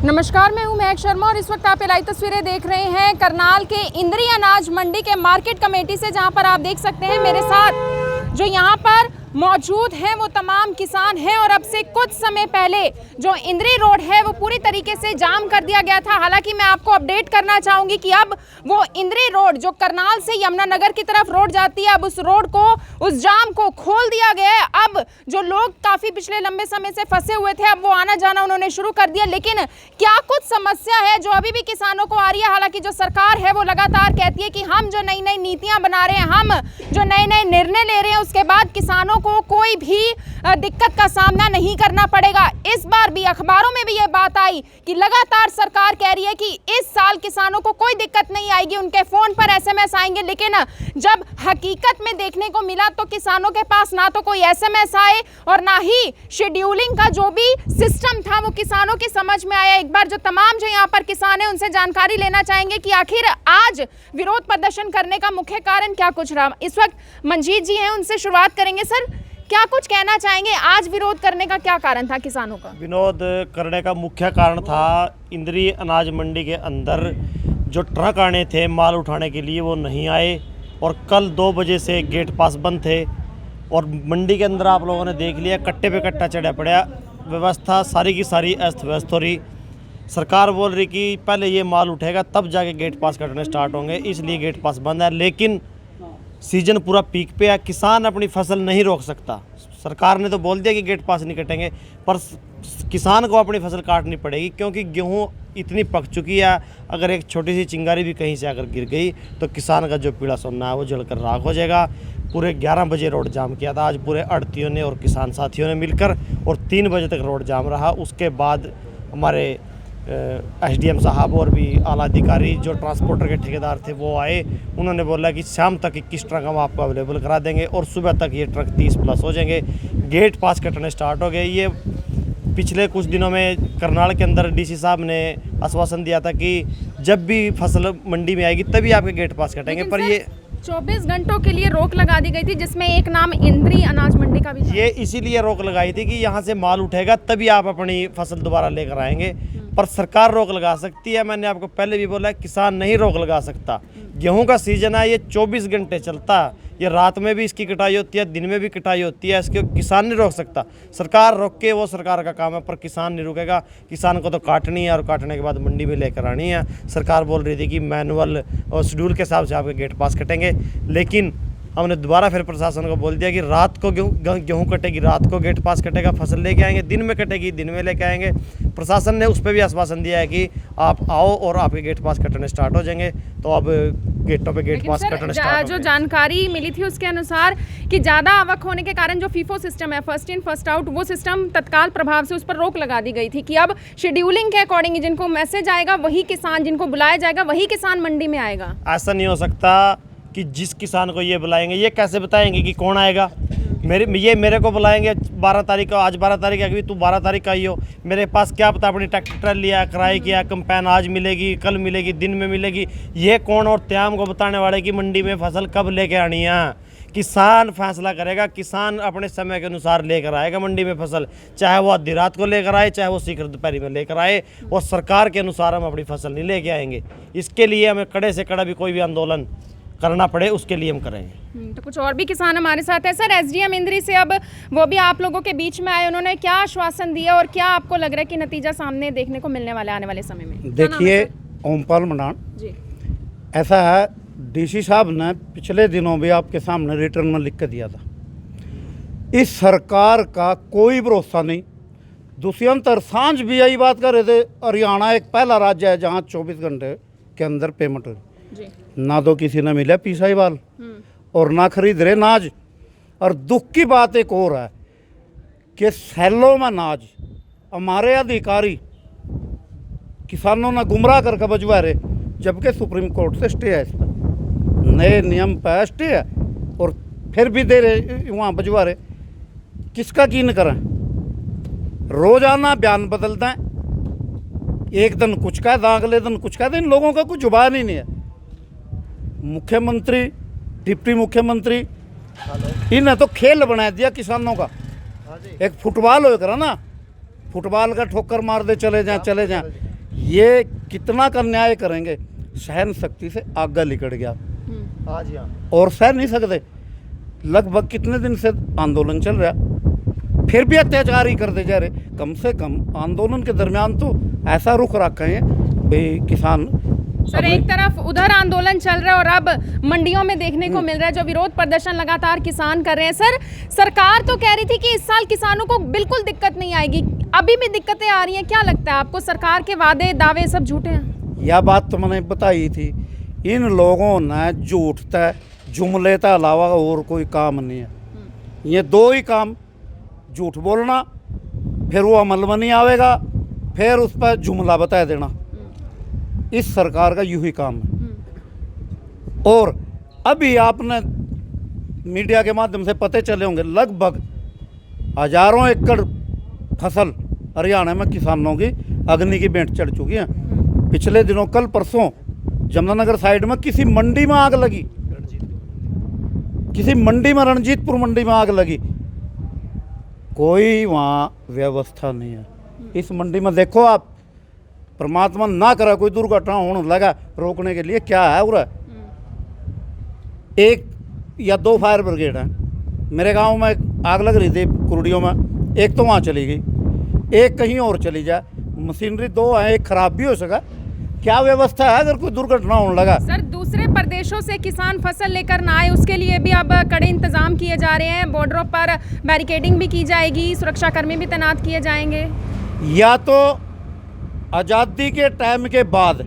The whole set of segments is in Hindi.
नमस्कार, मैं हूं महक शर्मा और इस वक्त आप लाइव तस्वीरें देख रहे हैं करनाल के इंद्री अनाज मंडी के मार्केट कमेटी से, जहां पर आप देख सकते हैं मेरे साथ जो यहां पर मौजूद हैं वो तमाम किसान हैं। और अब से कुछ समय पहले जो इंद्री रोड है वो पूरी तरीके से जाम कर दिया गया था। हालांकि मैं आपको अपडेट करना चाहूंगी कि अब वो इंद्री रोड जो करनाल से यमुनानगर की तरफ रोड जाती है, अब उस रोड को, उस जाम को खोल दिया गया है। अब जो लोग काफी पिछले लंबे समय से फंसे हुए थे, अब वो आना जाना उन्होंने शुरू कर दिया। लेकिन क्या कुछ समस्या है जो अभी भी किसानों को आ रही है? हालांकि जो सरकार है वो लगातार कहती है कि हम जो नई नई नीतियां बना रहे हैं, हम जो नए नए निर्णय ले रहे हैं, उसके बाद किसानों को कोई भी दिक्कत का सामना नहीं करना पड़ेगा। इस बार भी अखबारों में भी ये बात आई कि लगातार सरकार कह रही है कि इस साल किसानों को कोई दिक्कत नहीं आएगी, उनके फोन पर एसएमएस आएंगे। लेकिन जब हकीकत में देखने को मिला तो किसानों के पास ना तो कोई एसएमएस आए और ना ही शेड्यूलिंग का जो भी सिस्टम था वो किसानों की समझ में आया। एक बार जो तमाम जो यहाँ पर किसान हैं उनसे जानकारी लेना चाहेंगे कि आखिर आज विरोध प्रदर्शन करने का मुख्य कारण क्या कुछ रहा। इस वक्त मंजीत जी हैं, उनसे शुरुआत करेंगे। सर, क्या कुछ कहना चाहेंगे? आज विरोध करने का क्या कारण था किसानों का? विरोध करने का मुख्य कारण था इंद्री अनाज मंडी के अंदर जो ट्रक आने थे माल उठाने के लिए वो नहीं आए, और कल 2 बजे से गेट पास बंद थे। और मंडी के अंदर आप लोगों ने देख लिया, कट्टे पे कट्टा चढ़ा पड़ा, व्यवस्था सारी की सारी अस्त व्यस्त हो रही। सरकार बोल रही कि पहले ये माल उठेगा तब जाके गेट पास कटने स्टार्ट होंगे, इसलिए गेट पास बंद है। लेकिन सीजन पूरा पीक पे है, किसान अपनी फसल नहीं रोक सकता। सरकार ने तो बोल दिया कि गेट पास नहीं कटेंगे, पर किसान को अपनी फसल काटनी पड़ेगी, क्योंकि गेहूं इतनी पक चुकी है। अगर एक छोटी सी चिंगारी भी कहीं से अगर गिर गई तो किसान का जो पीड़ा सोना है वो जलकर राख हो जाएगा। पूरे 11 बजे रोड जाम किया था आज पूरे आड़तियों ने और किसान साथियों ने मिलकर, और 3 बजे तक रोड जाम रहा। उसके बाद हमारे एसडीएम साहब और भी आला अधिकारी जो ट्रांसपोर्टर के ठेकेदार थे वो आए। उन्होंने बोला कि शाम तक 21 ट्रक हम आपको अवेलेबल करा देंगे और सुबह तक ये ट्रक 30 प्लस हो जाएंगे। गेट पास कटने स्टार्ट हो गए। ये पिछले कुछ दिनों में करनाल के अंदर डीसी साहब ने आश्वासन दिया था कि जब भी फसल मंडी में आएगी तभी आपके गेट पास कटेंगे, पर ये 24 घंटों के लिए रोक लगा दी गई थी, जिसमें एक नाम इंद्री अनाज मंडी का भी था। ये इसीलिए रोक लगाई थी कि यहाँ से माल उठेगा तभी आप अपनी फसल दोबारा लेकर आएंगे, पर सरकार रोक लगा सकती है। मैंने आपको पहले भी बोला है, किसान नहीं रोक लगा सकता। गेहूं का सीजन है, ये 24 घंटे चलता है। ये रात में भी इसकी कटाई होती है, दिन में भी कटाई होती है, इसके किसान नहीं रोक सकता। सरकार रोक के वो सरकार का काम है, पर किसान नहीं रुकेगा। किसान को तो काटनी है और काटने के बाद मंडी में लेकर आनी है। सरकार बोल रही थी कि मैनुअल और शेड्यूल के हिसाब से आपके गेट पास कटेंगे, लेकिन हमने दोबारा फिर प्रशासन को बोल दिया कि रात को गेहूं कटेगी, रात को गेट पास कटेगा, फसल लेके आएंगे, दिन में कटेगी, दिन में लेके आएंगे। प्रशासन ने उस पर भी आश्वासन दिया है कि आप आओ और आपके गेट पास कटने स्टार्ट हो जाएंगे। तो अब गेटों पे गेट पास कटने स्टार्ट जो जानकारी मिली थी उसके अनुसार कि ज़्यादा आवक होने के कारण जो फीफो सिस्टम है, फर्स्ट इन फर्स्ट आउट, वो सिस्टम तत्काल प्रभाव से उस पर रोक लगा दी गई थी कि अब शेड्यूलिंग के अकॉर्डिंग जिनको मैसेज आएगा वही किसान, जिनको बुलाया जाएगा वही किसान मंडी में आएगा। ऐसा नहीं हो सकता कि जिस किसान को ये बुलाएंगे, ये कैसे बताएंगे कि कौन आएगा? मेरे को बुलाएंगे 12 तारीख को, आज 12 तारीख है, तू 12 तारीख का ही हो, मेरे पास क्या पता अपनी ट्रैक्टर लिया, किराए किया, कंपेन आज मिलेगी, कल मिलेगी, दिन में मिलेगी। ये कौन और त्याम को बताने वाले कि मंडी में फसल कब लेके आनी है? किसान फैसला करेगा। किसान अपने समय के अनुसार लेकर आएगा मंडी में फसल, चाहे वो आधी रात को लेकर आए, चाहे वो शीघ्र दोपहर में लेकर आए। और सरकार के अनुसार हम अपनी फसल नहीं लेके आएंगे। इसके लिए हमें कड़े से कड़ा भी कोई भी आंदोलन करना पड़े, उसके लिए हम करेंगे। तो कुछ और भी किसान हमारे साथ है। सर, एसडीएम इंद्री से अब वो भी आप लोगों के बीच में आए, उन्होंने क्या आश्वासन दिया और क्या आपको लग रहा है कि नतीजा सामने देखने को मिलने वाला है आने वाले समय में? देखिए, ओमपाल मनान जी, ऐसा है, डीसी साहब ने पिछले दिनों भी आपके सामने रिटर्न में लिख के दिया था। इस सरकार का कोई भरोसा नहीं। दुष्यंत और सांझ भी यही बात कर रहे थे, हरियाणा एक पहला राज्य है जहाँ 24 घंटे के अंदर पेमेंट हुई। ना तो किसी ने मिला पीसाई वाल और ना खरीद रहे नाज। और दुख की बात एक और है कि सैलों में नाज हमारे अधिकारी किसानों ने गुमराह करके बजवा रहे, जबकि सुप्रीम कोर्ट से स्टे है, इस पर नए नियम पर स्टे है और फिर भी दे रहे, वहाँ बजवा रहे। किसका कीन करें? रोजाना बयान बदलते हैं, एक दिन कुछ कह दे, अगले दिन कुछ कह दे। इन लोगों का कुछ जुबान ही नहीं है। मुख्यमंत्री, डिप्टी मुख्यमंत्री, इन्हें तो खेल बना दिया किसानों का। एक फुटबॉल हो करा ना, फुटबॉल का ठोकर मार दे चले जाएं, ये कितना का न्याय करेंगे? सहन शक्ति से आगा लिकड़ गया आज यहाँ और सह नहीं सकते। लगभग कितने दिन से आंदोलन चल रहा, फिर भी अत्याचार ही करते जा रहे। कम से कम आंदोलन के दरमियान तो ऐसा रुख रखा है भाई किसान। सर एक तरफ उधर आंदोलन चल रहा है और अब मंडियों में देखने को मिल रहा है जो विरोध प्रदर्शन लगातार किसान कर रहे हैं। सर सरकार तो कह रही थी कि इस साल किसानों को बिल्कुल दिक्कत नहीं आएगी, अभी भी दिक्कतें आ रही हैं। क्या लगता है आपको, सरकार के वादे दावे सब झूठे हैं? यह बात तो मैंने बताई थी, इन लोगों ने झूठ तय जुमले के अलावा और कोई काम नहीं है। ये दो ही काम, झूठ बोलना, फिर वो अमल में नहीं आवेगा, फिर उस पर जुमला बता देना। इस सरकार का यूं ही काम है। और अभी आपने मीडिया के माध्यम से पते चले होंगे, लगभग हजारों एकड़ फसल हरियाणा में किसानों की अग्नि की भेंट चढ़ चुकी है। पिछले दिनों कल परसों जमुनानगर साइड में किसी मंडी में आग लगी, किसी मंडी में, रणजीतपुर मंडी में आग लगी। कोई वहाँ व्यवस्था नहीं है। इस मंडी में देखो आप, परमात्मा ना करा कोई दुर्घटना होने लगा, रोकने के लिए क्या है उरा? एक या दो फायर ब्रिगेड हैं। मेरे गांव में आग लग रही थी कुरडियों में, एक तो वहाँ चली गई, एक कहीं और चली जाए। मशीनरी दो है, एक खराब भी हो सका। क्या व्यवस्था है अगर कोई दुर्घटना होने लगा? सर दूसरे प्रदेशों से किसान फसल लेकर ना आए, उसके लिए भी अब कड़े इंतजाम किए जा रहे हैं। बॉर्डरों पर बैरिकेडिंग भी की जाएगी, सुरक्षाकर्मी भी तैनात किए जाएंगे। या तो आज़ादी के टाइम के बाद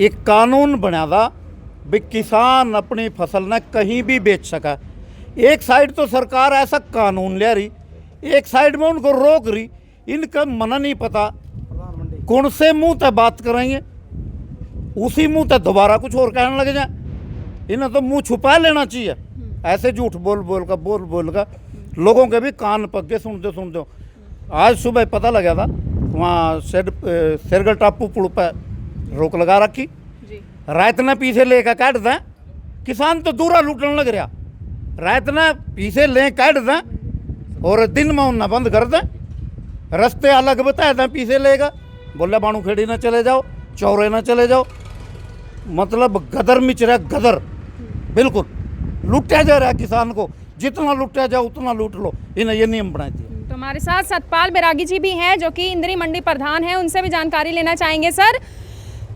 एक कानून बना था भी किसान अपनी फसल न कहीं भी बेच सका। एक साइड तो सरकार ऐसा कानून ले रही, एक साइड में उनको रोक रही। इनका मन नहीं पता कौन से मुंह तक बात करेंगे, उसी मुंह तक दोबारा कुछ और कहने लग जाए। इन्हें तो मुंह छुपा लेना चाहिए। ऐसे झूठ बोल का लोगों के भी कान पक गए सुनते। आज सुबह पता लगा था वहाँ शेरगढ़ टापू पुल पर रोक लगा रखी, रात ने पीछे लेकर काट दें, किसान तो दूरा लूटने लग रहा। रात ने पीछे ले काट दें और दिन में उन्हें बंद कर दें, रास्ते अलग बताए दें, पीछे लेगा बोले बाणू खेड़ी ना चले जाओ, चौरे ना चले जाओ। मतलब गदर मिच रहा, गदर बिल्कुल लूटा जा रहा है किसान को। जितना लूटा जाओ उतना लूट लो, इन्हें ये नियम बनाए दिए। तो हमारे साथ सतपाल बैरागी जी भी हैं जो कि इंद्री मंडी प्रधान हैं, उनसे भी जानकारी लेना चाहेंगे। सर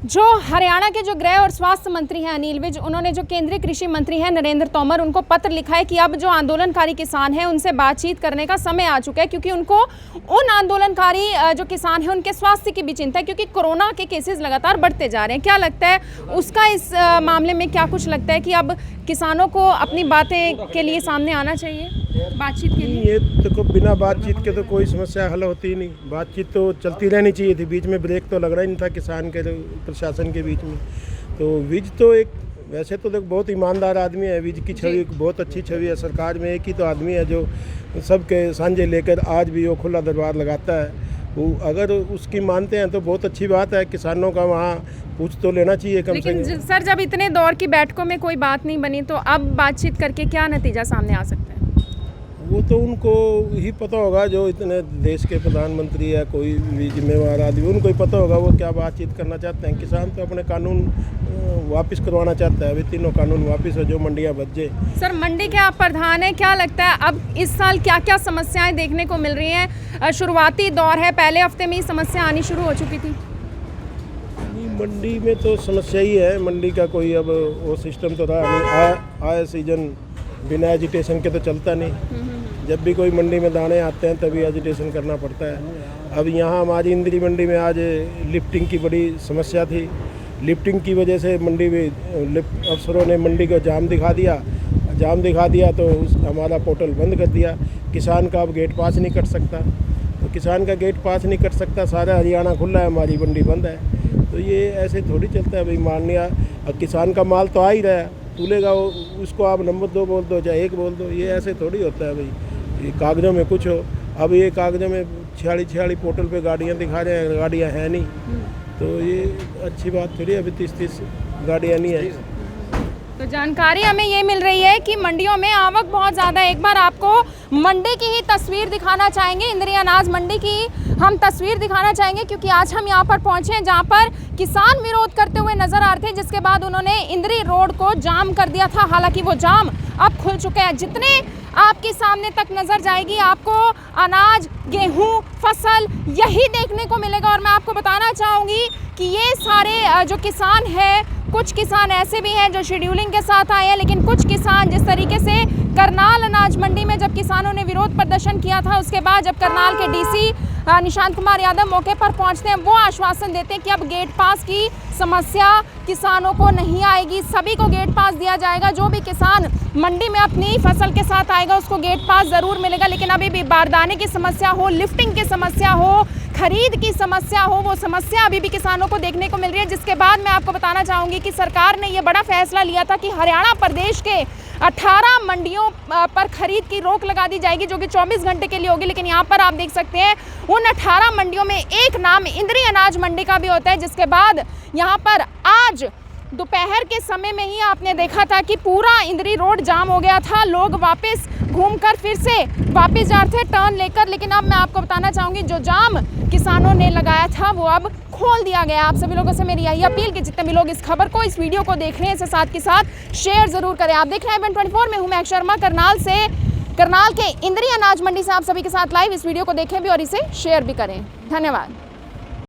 जो हरियाणा के जो गृह और स्वास्थ्य मंत्री हैं अनिल विज, उन्होंने जो केंद्रीय कृषि मंत्री हैं नरेंद्र तोमर, उनको पत्र लिखा है कि अब जो आंदोलनकारी किसान हैं उनसे बातचीत करने का समय आ चुका है, क्योंकि उनको उन आंदोलनकारी जो किसान हैं उनके स्वास्थ्य की भी चिंता है, क्योंकि कोरोना के केसेस लगातार बढ़ते जा रहे हैं। क्या लगता है उसका इस मामले में, क्या कुछ लगता है कि अब किसानों को अपनी बातें के लिए सामने आना चाहिए बातचीत के लिए? ये देखो, बिना बातचीत के तो कोई समस्या हल होती ही नहीं। बातचीत तो चलती रहनी चाहिए थी, बीच में ब्रेक तो लग रहा ही नहीं था किसान के प्रशासन के बीच में। तो विज तो एक वैसे तो देखो बहुत ईमानदार आदमी है। विज की छवि बहुत अच्छी छवि है। सरकार में एक ही तो आदमी है जो सबके सांझे लेकर आज भी वो खुला दरबार लगाता है। वो अगर उसकी मानते हैं तो बहुत अच्छी बात है। किसानों का वहाँ पूछ तो लेना चाहिए कम से कम। लेकिन सर जब इतने दौर की बैठकों में कोई बात नहीं बनी तो अब बातचीत करके क्या नतीजा सामने आ सकता है? वो तो उनको ही पता होगा, जो इतने देश के प्रधानमंत्री है, कोई भी जिम्मेवार आदमी, उनको ही पता होगा वो क्या बातचीत करना चाहते हैं। किसान तो अपने कानून वापस करवाना चाहता है। अभी तीनों कानून वापस हो जो मंडियाँ बचे। सर मंडी के आप प्रधान हैं, क्या लगता है अब इस साल क्या क्या समस्याएं देखने को मिल रही हैं? शुरुआती दौर है, पहले हफ्ते में ही समस्या आनी शुरू हो चुकी थी। मंडी में तो समस्या ही है। मंडी का कोई अब वो सिस्टम तो रहा नहीं। आए सीजन बिना एजिटेशन के तो चलता नहीं। जब भी कोई मंडी में दाने आते हैं तभी एजिटेशन करना पड़ता है। अब यहाँ हमारी इंद्री मंडी में आज लिफ्टिंग की बड़ी समस्या थी। लिफ्टिंग की वजह से मंडी में अफसरों ने मंडी को जाम दिखा दिया तो हमारा पोर्टल बंद कर दिया। किसान का अब गेट पास नहीं कर सकता। तो किसान का गेट पास नहीं कर सकता, सारा हरियाणा खुला है, हमारी मंडी बंद है। तो ये ऐसे थोड़ी चलता है भाई। मान लिया अब किसान का माल तो आ ही रहा है, तुलेगा उसको आप नंबर 2 बोल दो चाहे 1 बोल दो, ये ऐसे थोड़ी होता है भाई। ये कागज़ों में कुछ हो। अब ये कागज़ों में 46 पोर्टल पे गाड़ियाँ दिखा रहे हैं, गाड़ियाँ हैं नहीं। तो ये अच्छी बात थोड़ी। अभी 30 गाड़ियाँ नहीं है। तो जानकारी हमें ये मिल रही है कि मंडियों में आवक बहुत ज़्यादा है। एक बार आपको मंडी की ही तस्वीर दिखाना चाहेंगे, इंद्री अनाज मंडी की हम तस्वीर दिखाना चाहेंगे, क्योंकि आज हम यहाँ पर पहुँचे हैं जहाँ पर किसान विरोध करते हुए नजर आ रहे थे, जिसके बाद उन्होंने इंद्री रोड को जाम कर दिया था। हालांकि वो जाम अब खुल चुके हैं। जितने आपके सामने तक नजर जाएगी आपको अनाज, गेहूं, फसल यही देखने को मिलेगा। और मैं आपको बताना चाहूँगी कि ये सारे जो किसान हैं, कुछ किसान ऐसे भी हैं जो शेड्यूलिंग के साथ आए हैं, लेकिन कुछ किसान जिस तरीके से करनाल अनाज मंडी में जब किसानों ने विरोध प्रदर्शन किया था, उसके बाद जब करनाल के डीसी निशांत कुमार यादव मौके पर पहुंचते हैं, वो आश्वासन देते हैं कि अब गेट पास की समस्या किसानों को नहीं आएगी, सभी को गेट पास दिया जाएगा। जो भी किसान मंडी में अपनी फसल के साथ आएगा उसको गेट पास ज़रूर मिलेगा। लेकिन अभी भी बारदाने की समस्या हो, लिफ्टिंग की समस्या हो, खरीद की समस्या हो, वो समस्या अभी भी किसानों को देखने को मिल रही है। जिसके बाद मैं आपको बताना चाहूँगी कि सरकार ने ये बड़ा फैसला लिया था कि हरियाणा प्रदेश के 18 मंडियों पर खरीद की रोक लगा दी जाएगी, जो कि 24 घंटे के लिए होगी। लेकिन यहाँ पर आप देख सकते हैं उन 18 मंडियों में एक नाम इंद्री अनाज मंडी का भी होता है। जिसके बाद यहाँ पर आज दोपहर के समय में ही आपने देखा था कि पूरा इंद्री रोड जाम हो गया था, लोग वापस घूमकर फिर से वापस जा रहे थे टर्न लेकर। लेकिन अब मैं आपको बताना चाहूँगी जो जाम किसानों ने लगाया था वो अब खोल दिया गया। आप सभी लोगों से मेरी यही अपील कि जितने भी लोग इस खबर को, इस वीडियो को देख रहे हैं, इसे साथ के साथ शेयर जरूर करें। आप देख रहे हैं IBN24 में हूँ मैं शर्मा, करनाल के इंद्री अनाज मंडी से आप सभी के साथ लाइव। इस वीडियो को देखें भी और इसे शेयर भी करें। धन्यवाद।